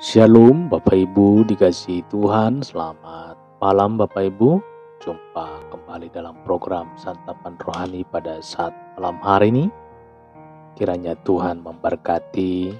Shalom Bapak Ibu dikasihi Tuhan, selamat malam Bapak Ibu. Jumpa kembali dalam program Santapan Rohani pada saat malam hari ini. Kiranya Tuhan memberkati,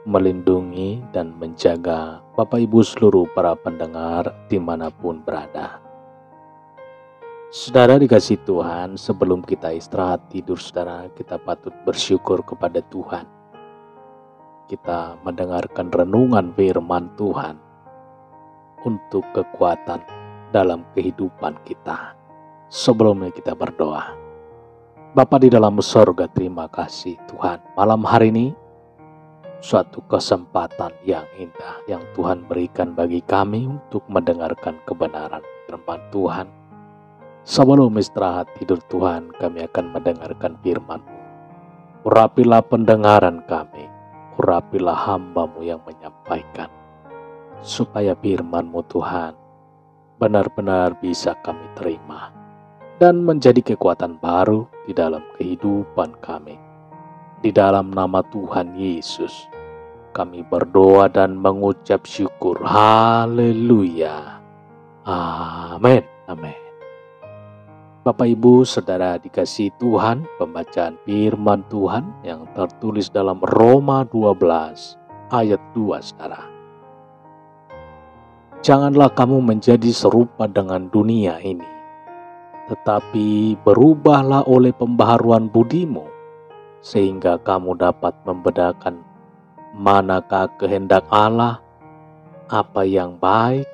melindungi dan menjaga Bapak Ibu seluruh para pendengar dimanapun berada. Saudara dikasihi Tuhan, sebelum kita istirahat tidur saudara, kita patut bersyukur kepada Tuhan. Kita mendengarkan renungan firman Tuhan untuk kekuatan dalam kehidupan kita. Sebelumnya kita berdoa. Bapa di dalam surga, terima kasih Tuhan. Malam hari ini suatu kesempatan yang indah yang Tuhan berikan bagi kami untuk mendengarkan kebenaran firman Tuhan. Sebelum istirahat tidur Tuhan, kami akan mendengarkan firman-Mu. Urapilah pendengaran kami, urapilah hamba-Mu yang menyampaikan, supaya firman-Mu Tuhan benar-benar bisa kami terima dan menjadi kekuatan baru di dalam kehidupan kami. Di dalam nama Tuhan Yesus, kami berdoa dan mengucap syukur. Haleluya. Amin. Amin. Bapak Ibu Saudara dikasihi Tuhan, pembacaan firman Tuhan yang tertulis dalam Roma 12 ayat 2 Saudara. Janganlah kamu menjadi serupa dengan dunia ini, tetapi berubahlah oleh pembaharuan budimu, sehingga kamu dapat membedakan manakah kehendak Allah, apa yang baik,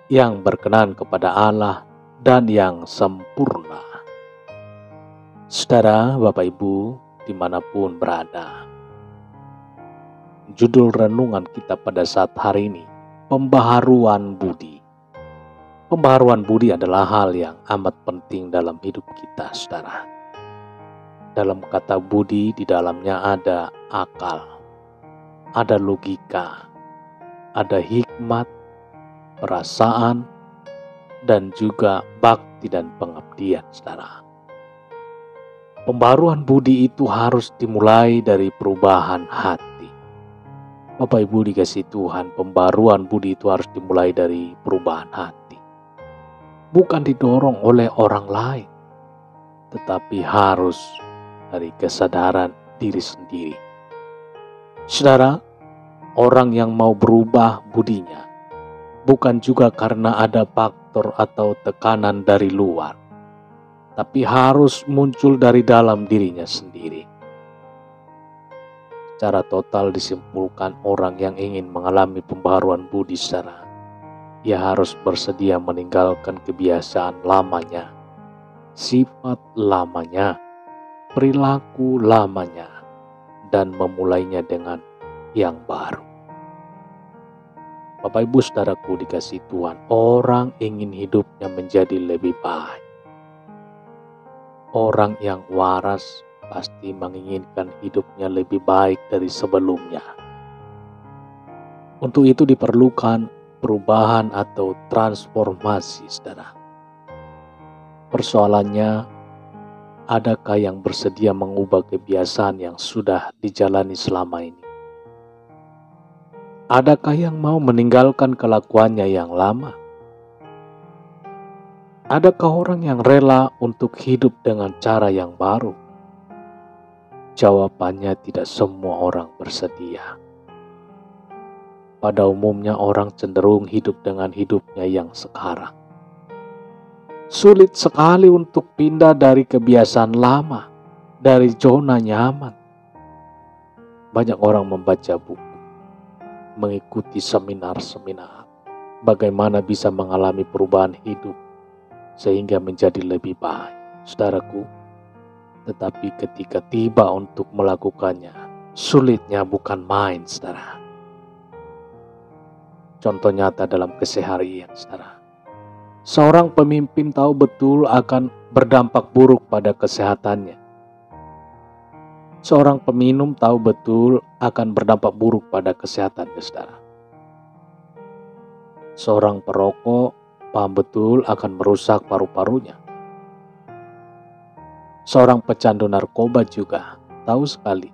yang berkenan kepada Allah, dan yang sempurna. Saudara, Bapak Ibu, dimanapun berada, judul renungan kita pada saat hari ini, pembaharuan budi. Pembaharuan budi adalah hal yang amat penting dalam hidup kita, saudara. Dalam kata budi, di dalamnya ada akal, ada logika, ada hikmat, perasaan, dan juga bakti dan pengabdian, saudara. Pembaharuan budi itu harus dimulai dari perubahan hati. Bapak Ibu dikasihi Tuhan, pembaharuan budi itu harus dimulai dari perubahan hati. Bukan didorong oleh orang lain, tetapi harus dari kesadaran diri sendiri. Saudara, orang yang mau berubah budinya bukan juga karena ada faktor atau tekanan dari luar, tapi harus muncul dari dalam dirinya sendiri. Secara total disimpulkan orang yang ingin mengalami pembaharuan budi secara, ia harus bersedia meninggalkan kebiasaan lamanya, sifat lamanya, perilaku lamanya, dan memulainya dengan yang baru. Bapak Ibu Saudaraku dikasihi Tuhan, orang ingin hidupnya menjadi lebih baik. Orang yang waras pasti menginginkan hidupnya lebih baik dari sebelumnya. Untuk itu diperlukan perubahan atau transformasi, saudara. Persoalannya, adakah yang bersedia mengubah kebiasaan yang sudah dijalani selama ini? Adakah yang mau meninggalkan kelakuannya yang lama? Adakah orang yang rela untuk hidup dengan cara yang baru? Jawabannya tidak semua orang bersedia. Pada umumnya orang cenderung hidup dengan hidupnya yang sekarang. Sulit sekali untuk pindah dari kebiasaan lama, dari zona nyaman. Banyak orang membaca buku, mengikuti seminar-seminar, bagaimana bisa mengalami perubahan hidup sehingga menjadi lebih baik, saudaraku. Tetapi ketika tiba untuk melakukannya, sulitnya bukan main, saudara. Contoh nyata dalam keseharian, saudara. Seorang pemimpin tahu betul akan berdampak buruk pada kesehatannya. Seorang peminum tahu betul akan berdampak buruk pada kesehatannya, saudara. Seorang perokok paham betul akan merusak paru-parunya. Seorang pecandu narkoba juga tahu sekali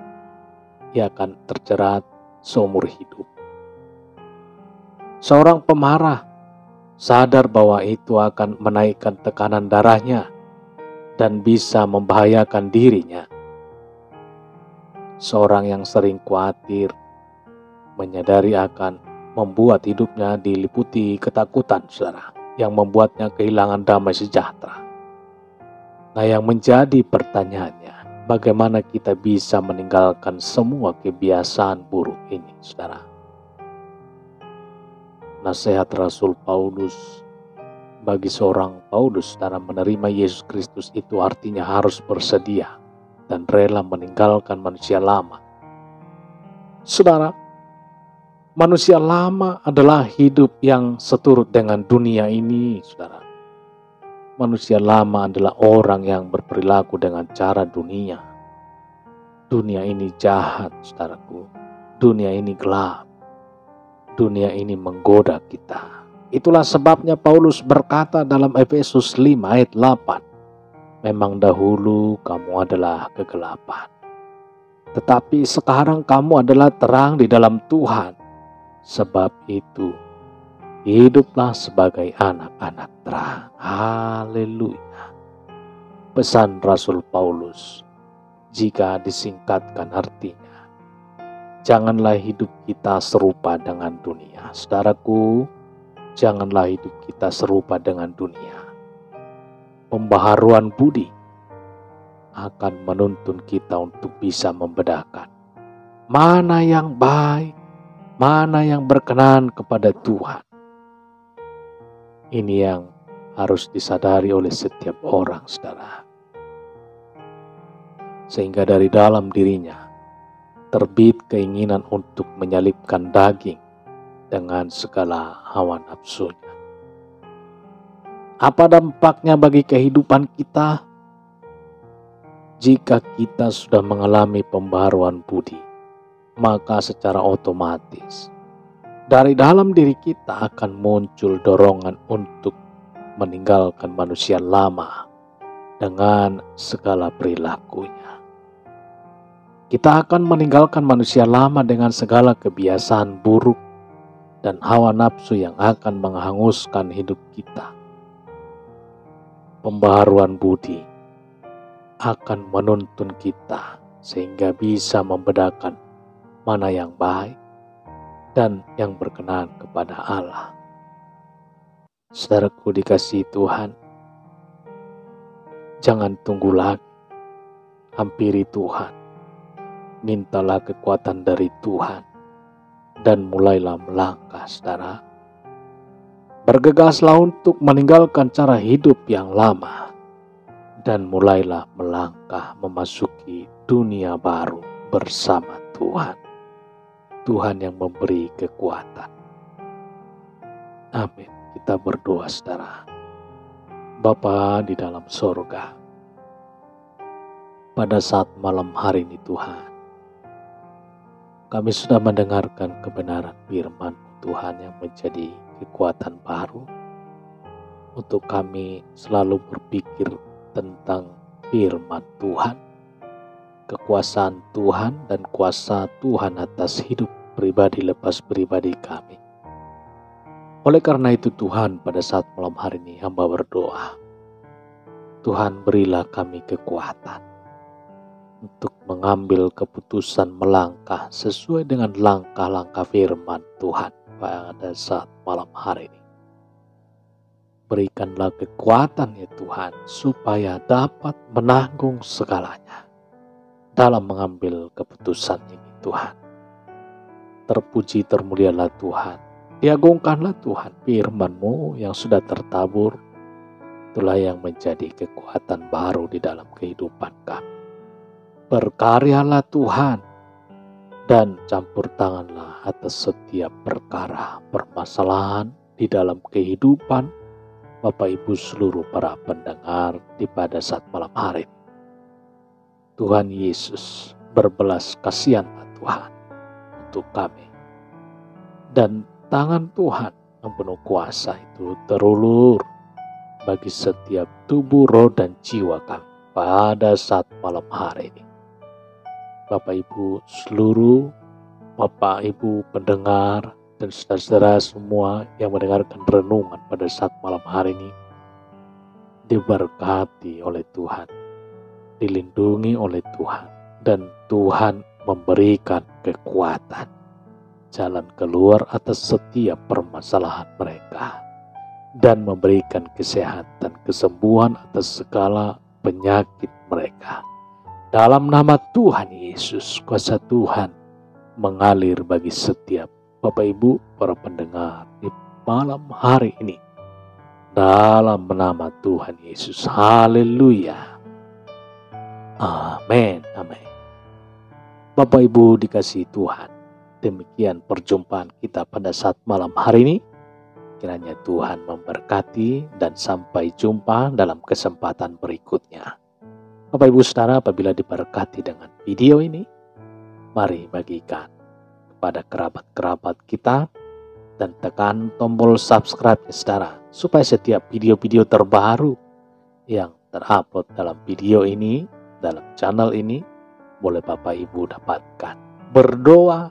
ia akan terjerat seumur hidup. Seorang pemarah sadar bahwa itu akan menaikkan tekanan darahnya dan bisa membahayakan dirinya. Seorang yang sering khawatir menyadari akan membuat hidupnya diliputi ketakutan, saudara, yang membuatnya kehilangan damai sejahtera. Nah, yang menjadi pertanyaannya, bagaimana kita bisa meninggalkan semua kebiasaan buruk ini, saudara? Nasihat Rasul Paulus bagi seorang Paulus, saudara, menerima Yesus Kristus itu artinya harus bersedia dan rela meninggalkan manusia lama. Saudara, manusia lama adalah hidup yang seturut dengan dunia ini, saudara. Manusia lama adalah orang yang berperilaku dengan cara dunia. Dunia ini jahat, saudaraku. Dunia ini gelap. Dunia ini menggoda kita. Itulah sebabnya Paulus berkata dalam Efesus 5 ayat 8, memang dahulu kamu adalah kegelapan, tetapi sekarang kamu adalah terang di dalam Tuhan. Sebab itu, hiduplah sebagai anak-anak terang. Haleluya. Pesan Rasul Paulus, jika disingkatkan artinya, janganlah hidup kita serupa dengan dunia. Saudaraku, janganlah hidup kita serupa dengan dunia. Pembaharuan budi akan menuntun kita untuk bisa membedakan mana yang baik, mana yang berkenan kepada Tuhan. Ini yang harus disadari oleh setiap orang, saudara. Sehingga dari dalam dirinya terbit keinginan untuk menyalipkan daging dengan segala hawa nafsunya. Apa dampaknya bagi kehidupan kita jika kita sudah mengalami pembaharuan budi? Maka secara otomatis dari dalam diri kita akan muncul dorongan untuk meninggalkan manusia lama dengan segala perilakunya. Kita akan meninggalkan manusia lama dengan segala kebiasaan buruk dan hawa nafsu yang akan menghanguskan hidup kita. Pembaharuan budi akan menuntun kita sehingga bisa membedakan mana yang baik dan yang berkenan kepada Allah. Saudaraku dikasihi Tuhan, jangan tunggu lagi. Hampiri Tuhan, mintalah kekuatan dari Tuhan, dan mulailah melangkah, saudara. Bergegaslah untuk meninggalkan cara hidup yang lama, dan mulailah melangkah memasuki dunia baru bersama Tuhan. Tuhan yang memberi kekuatan. Amin. Kita berdoa, saudara. Bapa di dalam sorga, pada saat malam hari ini Tuhan, kami sudah mendengarkan kebenaran firman Tuhan yang menjadi kekuatan baru untuk kami selalu berpikir tentang firman Tuhan, kekuasaan Tuhan dan kuasa Tuhan atas hidup pribadi lepas pribadi kami. Oleh karena itu Tuhan, pada saat malam hari ini hamba berdoa, Tuhan berilah kami kekuatan untuk mengambil keputusan melangkah sesuai dengan langkah-langkah firman Tuhan pada saat malam hari ini. Berikanlah kekuatan ya Tuhan, supaya dapat menanggung segalanya dalam mengambil keputusan ini Tuhan. Terpuji termulialah Tuhan, diagungkanlah Tuhan, firman-Mu yang sudah tertabur, itulah yang menjadi kekuatan baru di dalam kehidupan kami. Berkaryalah Tuhan, dan campur tanganlah atas setiap perkara permasalahan di dalam kehidupan Bapak Ibu seluruh para pendengar di pada saat malam hari. Tuhan Yesus, berbelas kasihanlah Tuhan untuk kami. Dan tangan Tuhan yang penuh kuasa itu terulur bagi setiap tubuh, roh, dan jiwa kami pada saat malam hari ini. Bapak Ibu seluruh, Bapak Ibu pendengar dan saudara-saudara semua yang mendengarkan renungan pada saat malam hari ini diberkati oleh Tuhan, dilindungi oleh Tuhan, dan Tuhan memberikan kekuatan jalan keluar atas setiap permasalahan mereka dan memberikan kesehatan, kesembuhan atas segala penyakit mereka. Dalam nama Tuhan Yesus, kuasa Tuhan mengalir bagi setiap Bapak Ibu para pendengar di malam hari ini. Dalam nama Tuhan Yesus, haleluya. Amin, amin. Bapak Ibu dikasihi Tuhan, demikian perjumpaan kita pada saat malam hari ini. Kiranya Tuhan memberkati dan sampai jumpa dalam kesempatan berikutnya. Bapak Ibu Saudara, apabila diberkati dengan video ini, mari bagikan kepada kerabat-kerabat kita dan tekan tombol subscribe saudara, supaya setiap video-video terbaru yang terupload dalam video ini, dalam channel ini, boleh Bapak Ibu dapatkan. Berdoa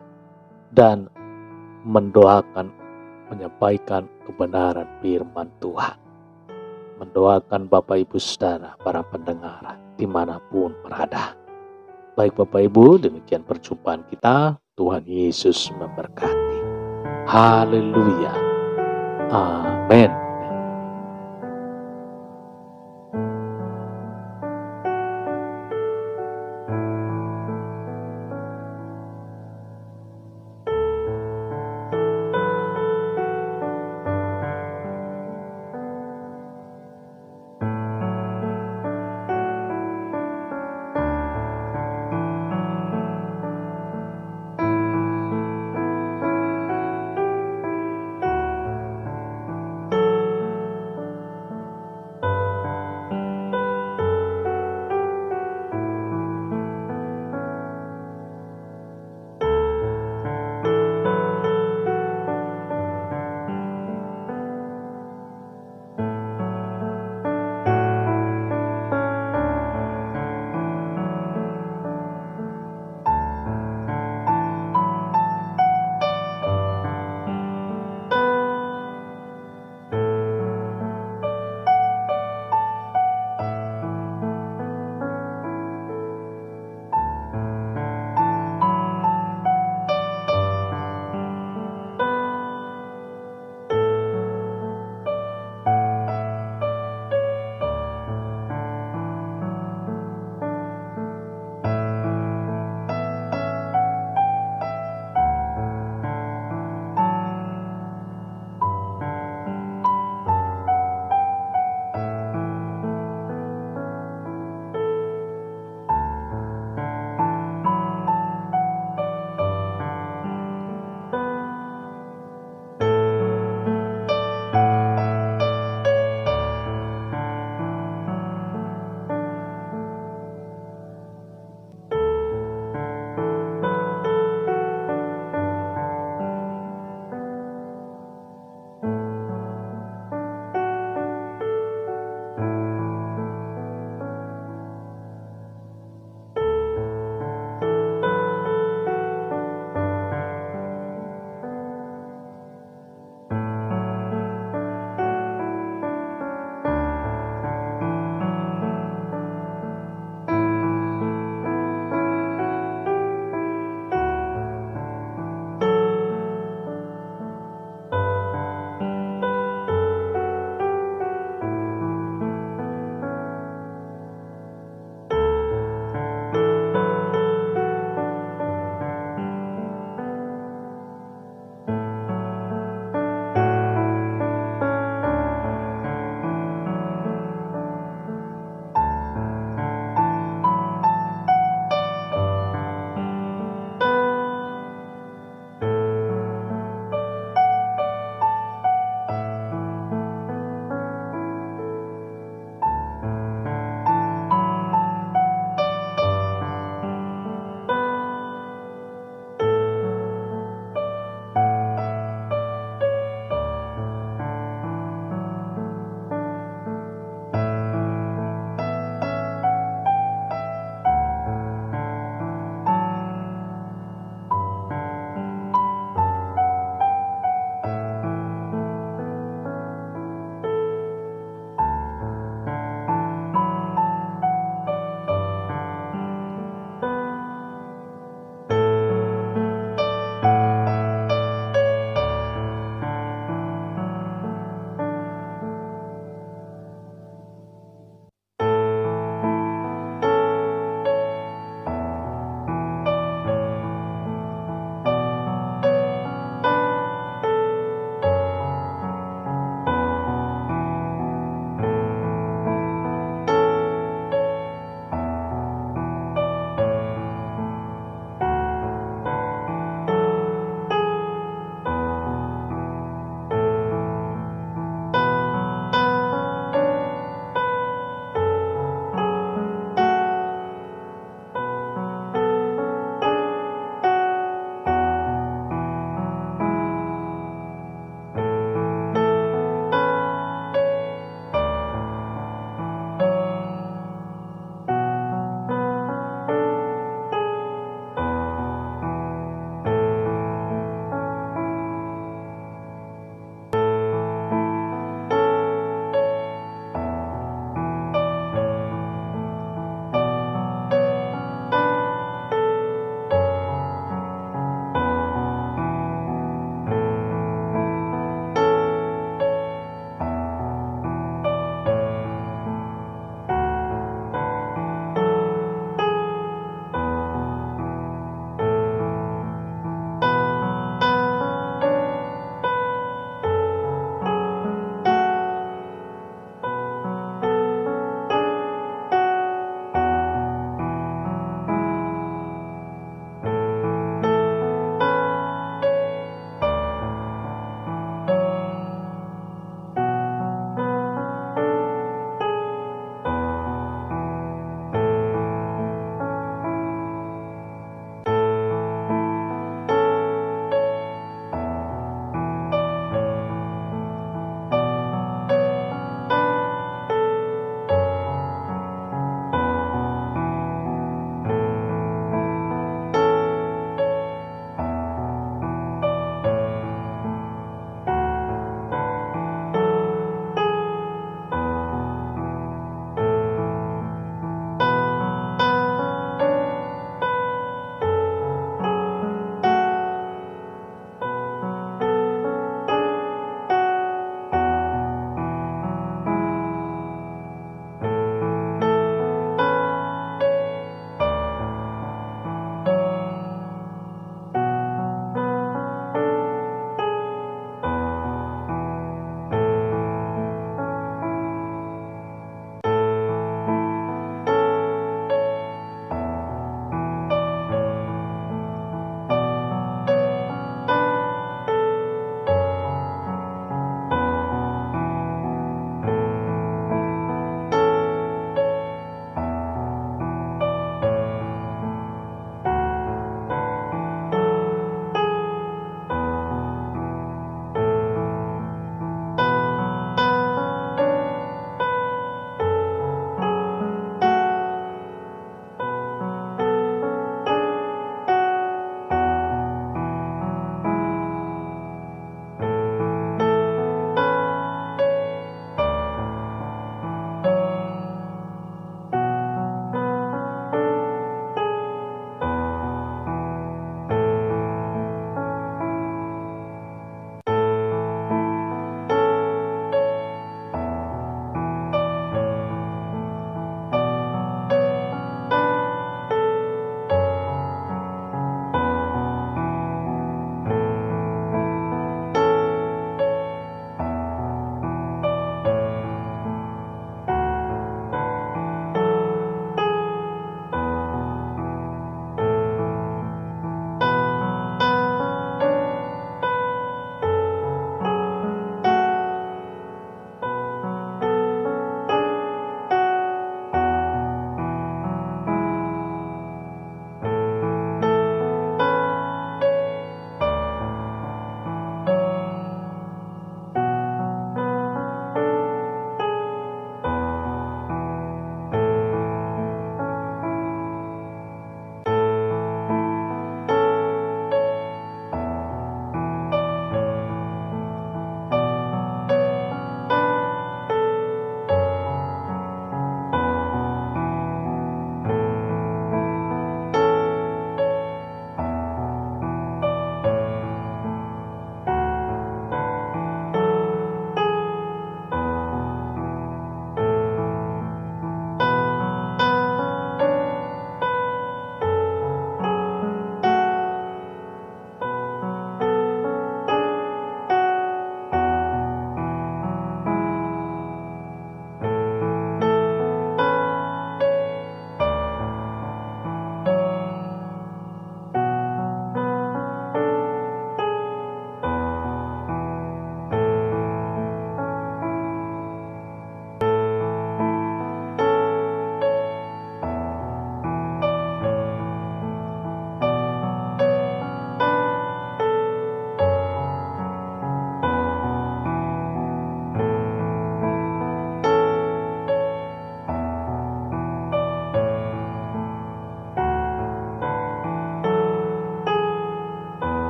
dan mendoakan, menyampaikan kebenaran firman Tuhan. Mendoakan Bapak Ibu Saudara, para pendengar dimanapun berada. Baik Bapak Ibu, demikian perjumpaan kita. Tuhan Yesus memberkati. Haleluya. Amin.